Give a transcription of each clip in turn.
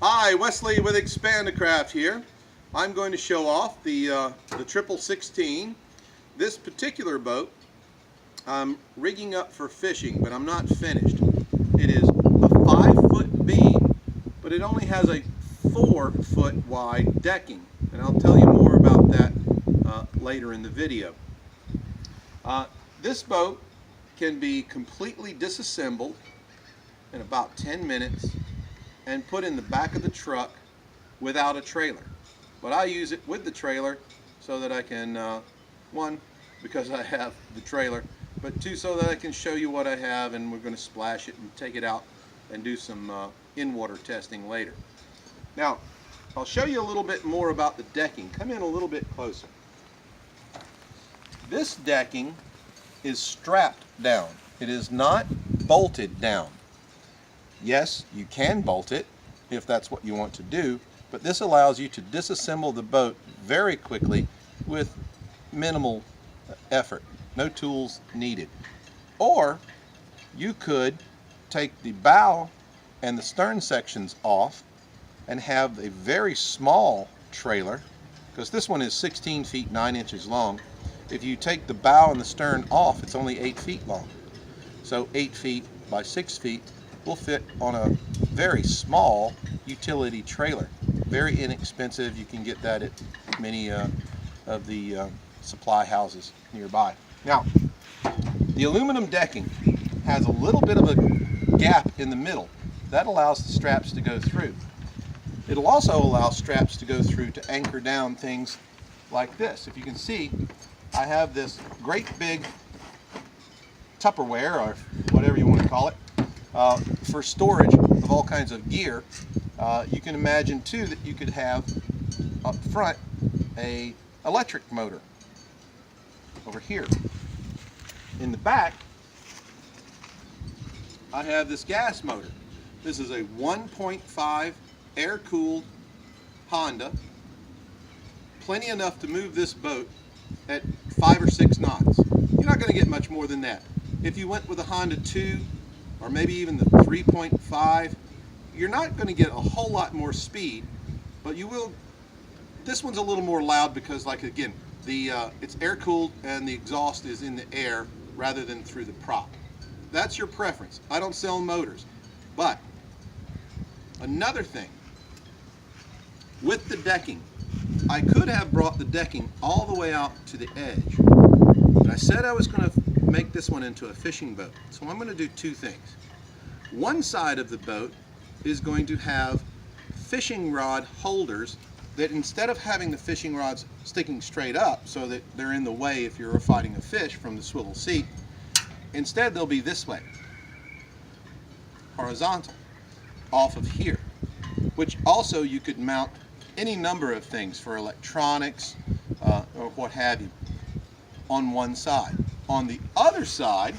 Hi, Wesley with Expandacraft here. I'm going to show off the 1616. This particular boat I'm rigging up for fishing, but I'm not finished. It is a 5-foot beam, but it only has a 4-foot wide decking, and I'll tell you more about that later in the video. This boat can be completely disassembled in about 10 minutes and put in the back of the truck without a trailer. But I use it with the trailer so that I can, one, because I have the trailer, but two, so that I can show you what I have, and we're going to splash it and take it out and do some in-water testing later. Now, I'll show you a little bit more about the decking. Come in a little bit closer. This decking is strapped down. It is not bolted down. Yes, you can bolt it if that's what you want to do, but this allows you to disassemble the boat very quickly with minimal effort. No tools needed. Or you could take the bow and the stern sections off and have a very small trailer, because this one is 16 feet 9 inches long. If you take the bow and the stern off, it's only 8 feet long. So 8 feet by 6 feet will fit on a very small utility trailer. Very inexpensive. You can get that at many of the supply houses nearby. Now, the aluminum decking has a little bit of a gap in the middle. That allows the straps to go through. It'll also allow straps to go through to anchor down things like this. If you can see, I have this great big Tupperware, or whatever you want to call it, for storage of all kinds of gear. You can imagine too that you could have up front a electric motor over here. In the back, I have this gas motor. This is a 1.5 air-cooled Honda, plenty enough to move this boat at 5 or 6 knots. You're not going to get much more than that. If you went with a Honda 2 or maybe even the 3.5, you're not going to get a whole lot more speed, but you will. This one's a little more loud because, like, again, it's air-cooled and the exhaust is in the air rather than through the prop. That's your preference. I don't sell motors. But another thing, with the decking, I could have brought the decking all the way out to the edge, but I said I was going to make this one into a fishing boat. So I'm going to do two things. One side of the boat is going to have fishing rod holders that, instead of having the fishing rods sticking straight up so that they're in the way if you're fighting a fish from the swivel seat, instead they'll be this way, horizontal, off of here, which also you could mount any number of things for electronics or what have you on one side. On the other side,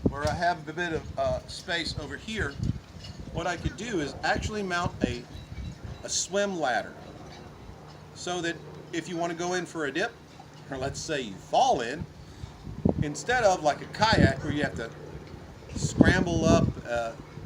where I have a bit of space over here, what I could do is actually mount a swim ladder, so that if you want to go in for a dip, or let's say you fall in, instead of like a kayak where you have to scramble up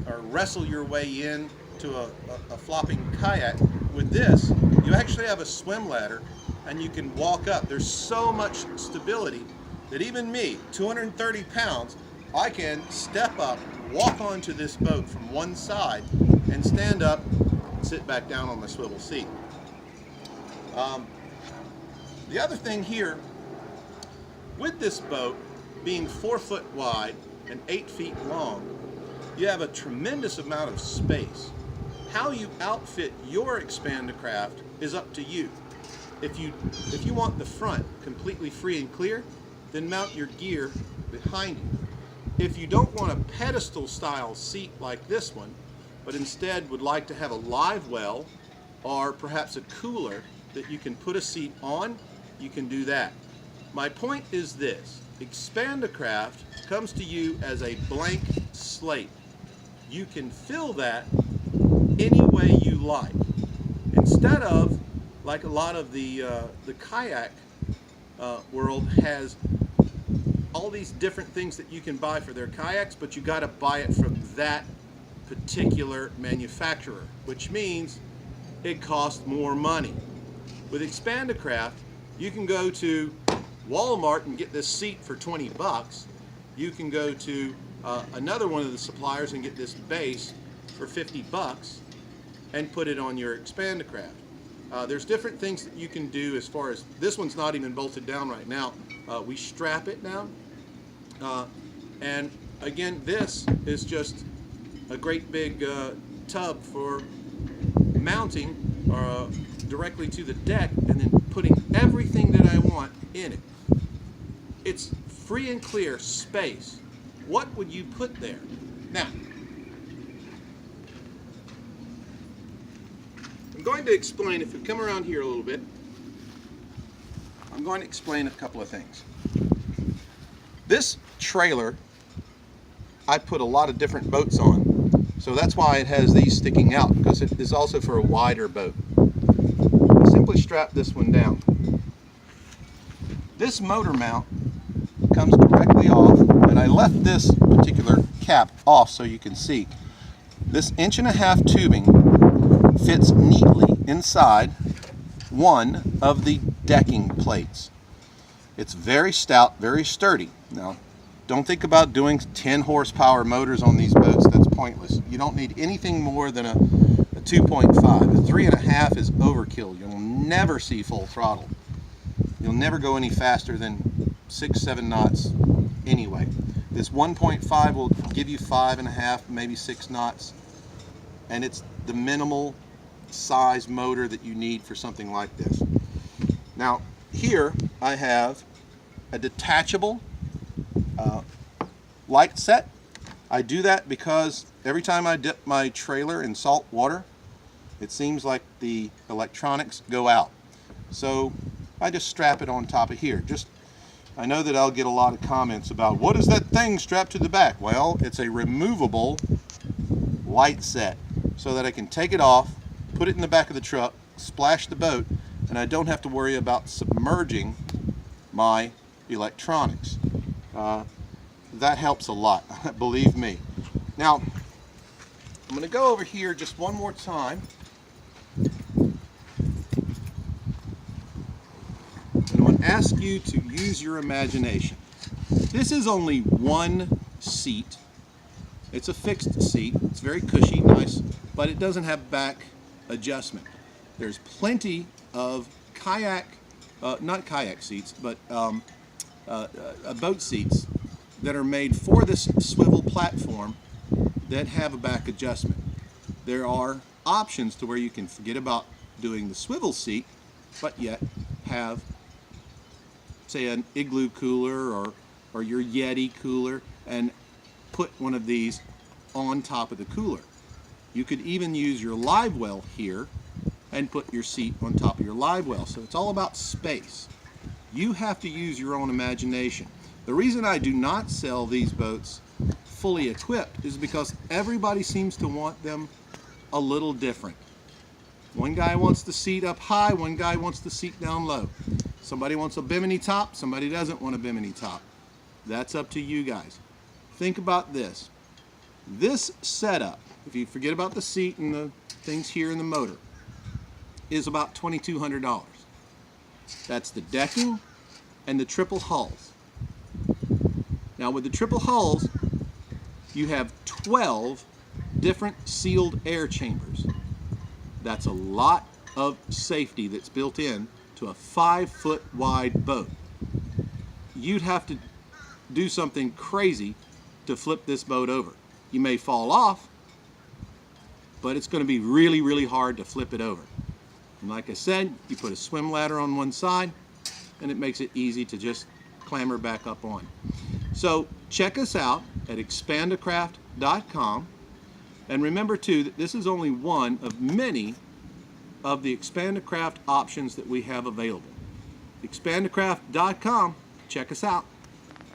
or wrestle your way in to a flopping kayak, with this you actually have a swim ladder and you can walk up. There's so much stability that even me, 230 pounds, I can step up, walk onto this boat from one side, and stand up and sit back down on my swivel seat. The other thing here, with this boat being 4 foot wide and 8 feet long, you have a tremendous amount of space. How you outfit your Expandacraft is up to you. If you want the front completely free and clear, then mount your gear behind you. If you don't want a pedestal style seat like this one, but instead would like to have a live well or perhaps a cooler that you can put a seat on, you can do that. My point is this: Expandacraft comes to you as a blank slate. You can fill that any way you like. Instead of, like a lot of the kayak world has all these different things that you can buy for their kayaks, but you got to buy it from that particular manufacturer, which means it costs more money. With Expandacraft, you can go to Walmart and get this seat for 20 bucks. You can go to another one of the suppliers and get this base for 50 bucks and put it on your Expandacraft. There's different things that you can do as far as, this one's not even bolted down right now. We strap it down. And again, this is just a great big tub for mounting directly to the deck and then putting everything that I want in it. It's free and clear space. What would you put there? Now, I'm going to explain, if we come around here a little bit, I'm going to explain a couple of things. This trailer, I put a lot of different boats on. So that's why it has these sticking out, because it is also for a wider boat. I simply strap this one down. This motor mount comes directly off, and I left this particular cap off so you can see. This 1.5 inch tubing fits neatly inside one of the decking plates. It's very stout, very sturdy. Now, don't think about doing 10 horsepower motors on these boats. That's pointless. You don't need anything more than a 2.5. The 3.5 is overkill. You'll never see full throttle. You'll never go any faster than 6-7 knots anyway. This 1.5 will give you 5.5, maybe 6 knots, and it's the minimal size motor that you need for something like this. Now, here I have a detachable light set. I do that because every time I dip my trailer in salt water, it seems like the electronics go out. So I just strap it on top of here. I know that I'll get a lot of comments about, what is that thing strapped to the back? Well, it's a removable light set so that I can take it off, put it in the back of the truck, splash the boat, and I don't have to worry about submerging my electronics. That helps a lot, believe me. Now, I'm going to go over here just one more time. And I'm going to ask you to use your imagination. This is only one seat. It's a fixed seat. It's very cushy, nice, but it doesn't have back adjustment. There's plenty of kayak, not kayak seats, but boat seats that are made for this swivel platform that have a back adjustment. There are options to where you can forget about doing the swivel seat, but yet have, say, an Igloo cooler or your Yeti cooler, and put one of these on top of the cooler. You could even use your live well here and put your seat on top of your live well. So it's all about space. You have to use your own imagination. The reason I do not sell these boats fully equipped is because everybody seems to want them a little different. One guy wants the seat up high, one guy wants the seat down low. Somebody wants a bimini top, somebody doesn't want a bimini top. That's up to you guys. Think about this. This setup, if you forget about the seat and the things here in the motor, is about $2,200. That's the decking and the triple hulls. Now with the triple hulls, you have 12 different sealed air chambers. That's a lot of safety that's built in to a 5-foot wide boat. You'd have to do something crazy to flip this boat over. You may fall off, but it's going to be really, really hard to flip it over. And like I said, you put a swim ladder on one side, and it makes it easy to just clamber back up on. So check us out at expandacraft.com, and remember too that this is only one of many of the Expandacraft options that we have available. Expandacraft.com, check us out.